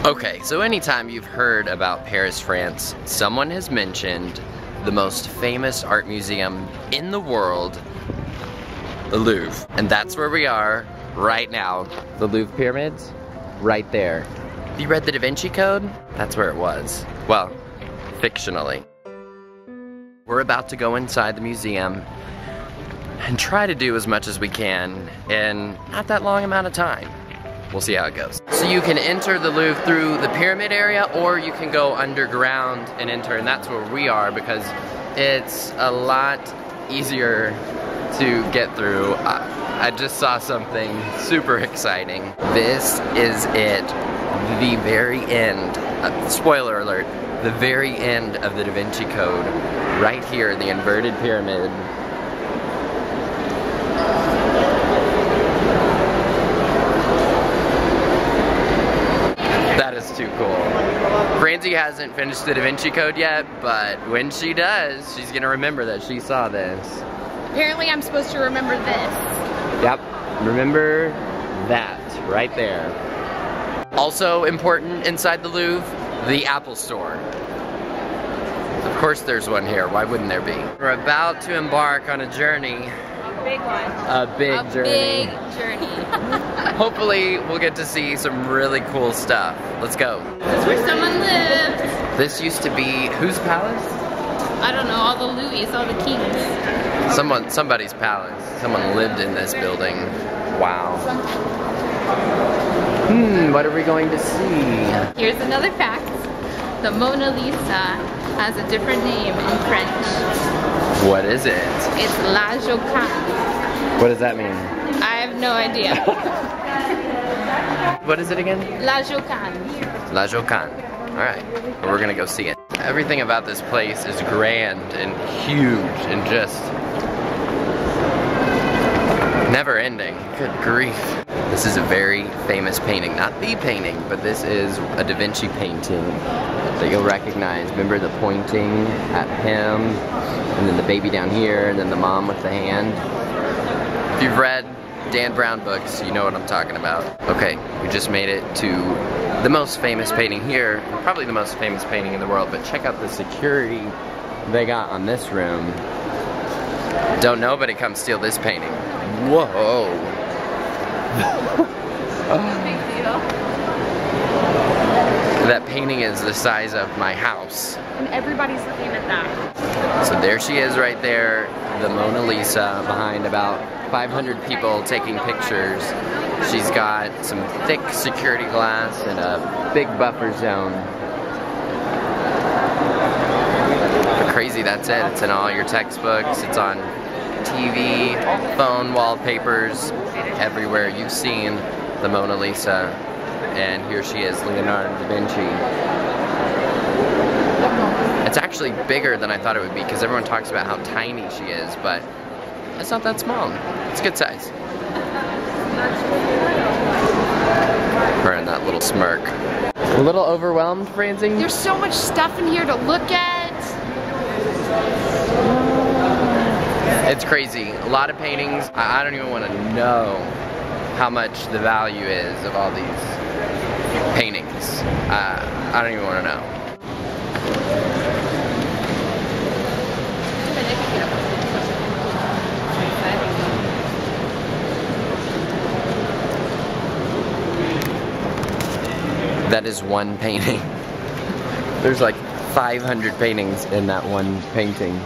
Okay, so anytime you've heard about Paris, France, someone has mentioned the most famous art museum in the world, the Louvre. And that's where we are right now. The Louvre pyramids, right there. Have you read the Da Vinci Code? That's where it was. Well, fictionally. We're about to go inside the museum and try to do as much as we can in not that long amount of time. We'll see how it goes. So you can enter the Louvre through the pyramid area, or you can go underground and enter, and that's where we are because it's a lot easier to get through. I just saw something super exciting. This is it, the very end, spoiler alert, the very end of the Da Vinci Code, right here, the inverted pyramid. That is too cool. Franze hasn't finished the Da Vinci Code yet, but when she does, she's gonna remember that she saw this. Apparently I'm supposed to remember this. Yep, remember that, right there. Also important inside the Louvre, the Apple Store. Of course there's one here, why wouldn't there be? We're about to embark on a journey. A big one. A big journey. A big journey. Hopefully we'll get to see some really cool stuff. Let's go. That's where someone lived. This used to be, whose palace? I don't know, all the Louis, all the kings. Somebody's palace. Someone lived in this building. Wow. What are we going to see? Here's another fact. The Mona Lisa has a different name in French. What is it? It's ajruck. What does that mean? I have no idea. What is it again? Ajruck. La Joconde. Alright, well, we're gonna go see it. Everything about this place is grand and huge and just never ending. Good grief. This is a very famous painting. Not the painting, but this is a Da Vinci painting that you'll recognize. Remember the pointing at him, and then the baby down here, and then the mom with the hand? If you've read Dan Brown books, you know what I'm talking about. Okay, we just made it to the most famous painting here, probably the most famous painting in the world, but check out the security they got on this room. Don't nobody come steal this painting. Whoa. Big deal. That painting is the size of my house. And everybody's looking at that. So there she is right there, the Mona Lisa, behind about 500 people taking pictures. She's got some thick security glass and a big buffer zone. But crazy, that's it. It's in all your textbooks, it's on TV, phone wallpapers, everywhere. You've seen the Mona Lisa, and here she is, Leonardo da Vinci. It's actually bigger than I thought it would be because everyone talks about how tiny she is, but it's not that small. It's good size. Wearing that little smirk. A little overwhelmed, Franze? There's so much stuff in here to look at. It's crazy. A lot of paintings. I don't even want to know how much the value is of all these paintings. I don't even want to know. That is one painting. There's like 500 paintings in that one painting.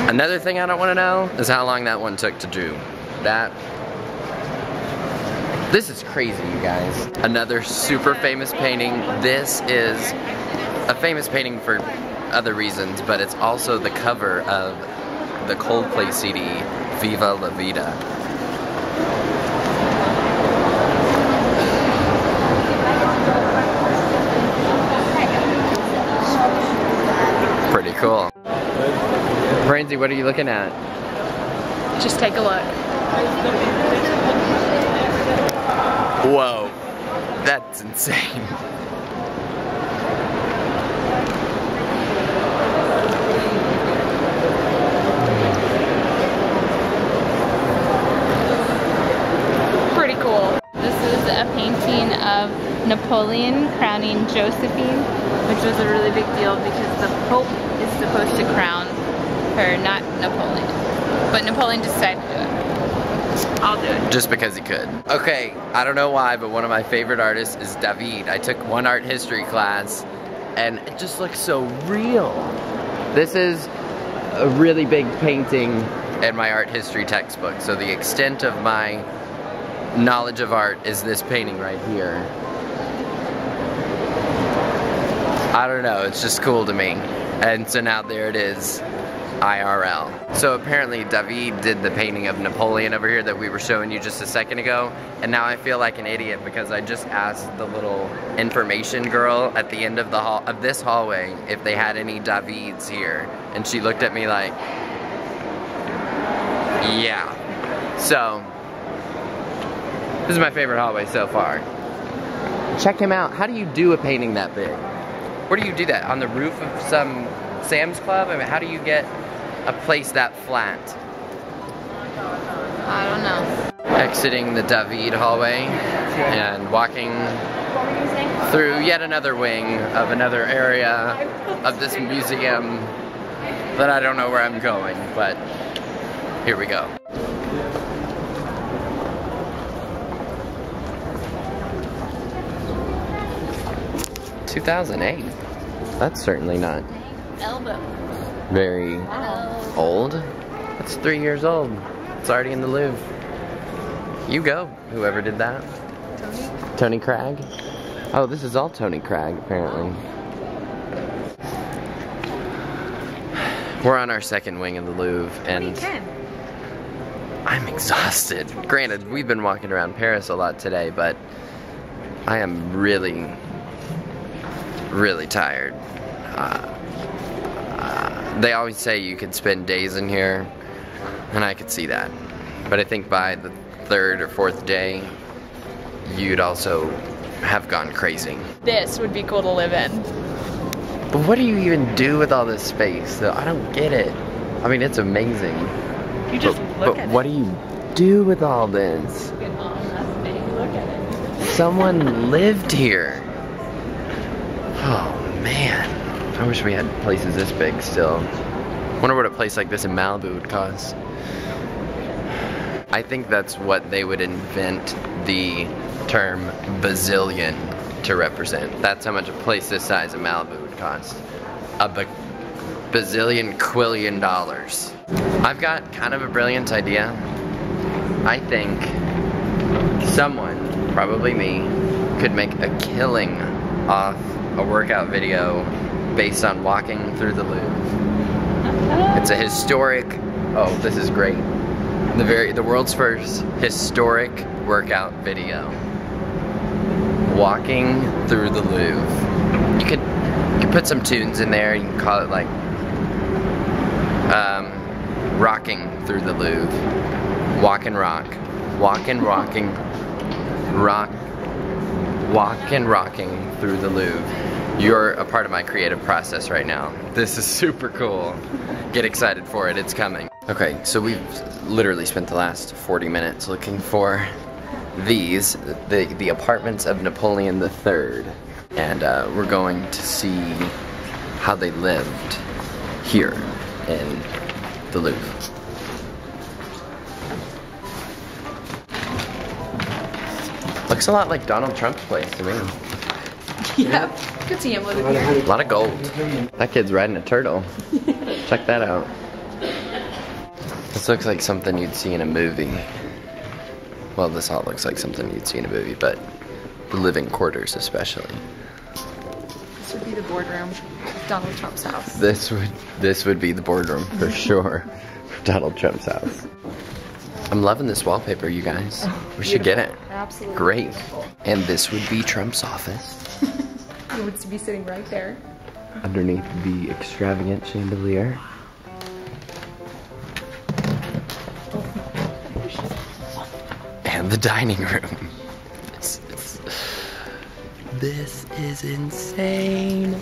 Another thing I don't want to know is how long that one took to do. This is crazy, you guys. Another super famous painting. This is a famous painting for other reasons, but it's also the cover of the Coldplay CD, Viva la Vida. Pretty cool. Franze, what are you looking at? Just take a look. Whoa, that's insane. Pretty cool. a painting of Napoleon crowning Josephine, which was a really big deal because the Pope is supposed to crown her, not Napoleon. But Napoleon decided to do it. I'll do it. Just because he could. Okay, I don't know why, but one of my favorite artists is David. I took one art history class, and it just looks so real. This is a really big painting in my art history textbook, so the extent of my knowledge of art is this painting right here. I don't know, it's just cool to me. And so now there it is, IRL. So apparently David did the painting of Napoleon over here that we were showing you just a second ago, and now I feel like an idiot because I just asked the little information girl at the end of the this hallway if they had any Davids here, and she looked at me like, yeah. So this is my favorite hallway so far. Check him out. How do you do a painting that big? Where do you do that? On the roof of some Sam's Club? I mean, how do you get a place that flat? I don't know. Exiting the David hallway and walking through yet another wing of another area of this museum that I don't know where I'm going, but here we go. (2008). That's certainly not very old. That's 3 years old. It's already in the Louvre. You go, whoever did that. Tony Cragg? Oh, this is all Tony Cragg, apparently. We're on our second wing of the Louvre, and I'm exhausted. Granted, we've been walking around Paris a lot today, but I am really tired. They always say you could spend days in here, and I could see that. But I think by the third or fourth day, you'd also have gone crazy. This would be cool to live in. But what do you even do with all this space, though? I don't get it. I mean, it's amazing. You just look at it. But what do you do with all this? Look at it. Someone lived here. Oh, man. I wish we had places this big still. Wonder what a place like this in Malibu would cost. I think that's what they would invent the term bazillion to represent. That's how much a place this size in Malibu would cost. A bazillion quillion dollars. I've got kind of a brilliant idea. I think someone, probably me, could make a killing off a workout video based on walking through the Louvre. It's a historic, oh, this is great. The world's first historic workout video. Walking through the Louvre. You could put some tunes in there. You can call it like rocking through the Louvre. Walk and rock. Walk and rocking. Rock. Walk and rocking through the Louvre. You're a part of my creative process right now. This is super cool. Get excited for it, it's coming. Okay, so we've literally spent the last 40 minutes looking for these, the apartments of Napoleon III. And we're going to see how they lived here in the Louvre. Looks a lot like Donald Trump's place to me. Yeah, could see him living here. A lot of gold. That kid's riding a turtle. Check that out. This looks like something you'd see in a movie. Well, this all looks like something you'd see in a movie, but the living quarters especially. This would be the boardroom of Donald Trump's house. This would be the boardroom for sure for Donald Trump's house. I'm loving this wallpaper, you guys. We should get it. Absolutely. Great. Beautiful. And this would be Trump's office. He would be sitting right there. Underneath the extravagant chandelier. And the dining room. This is insane.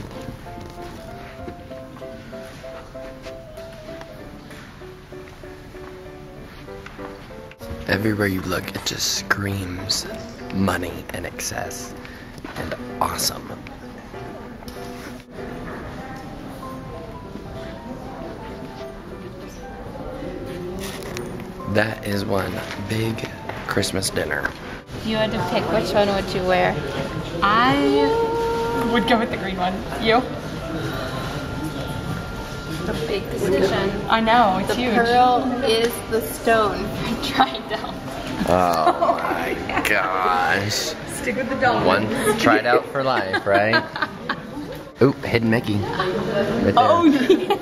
Everywhere you look, it just screams money and excess and awesome. That is one big Christmas dinner. If you had to pick, which one would you wear? I would go with the green one. You? The big decision. I know, it's the huge. The pearl is the stone for Tridel. Oh my gosh. Stick with the dome. One tried out for life, right? Oop, hidden Mickey. Right there. Oh yeah.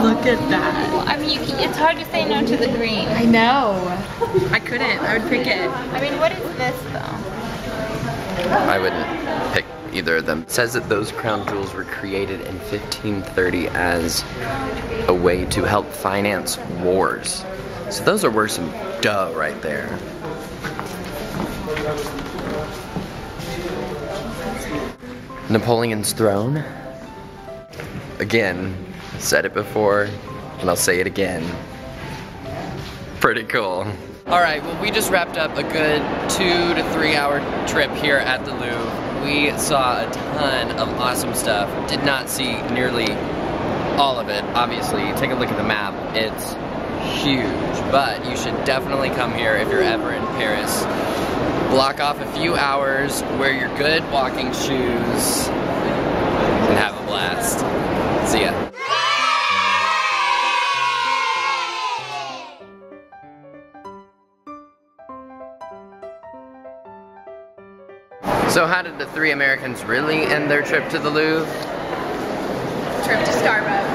Look at that. Well, I mean, it's hard to say no to the green. I know. I couldn't. I would pick it. I mean, what is this though? I wouldn't pick either of them. It says that those crown jewels were created in 1530 as a way to help finance wars. So those are worth some dough right there. Napoleon's throne. Again, said it before, and I'll say it again. Pretty cool. All right, well, we just wrapped up a good 2 to 3 hour trip here at the Louvre. We saw a ton of awesome stuff. Did not see nearly all of it, obviously. Take a look at the map. It's huge, but you should definitely come here if you're ever in Paris. Block off a few hours, wear your good walking shoes, and have a blast. See ya. So how did the three Americans really end their trip to the Louvre? Trip to Starbucks.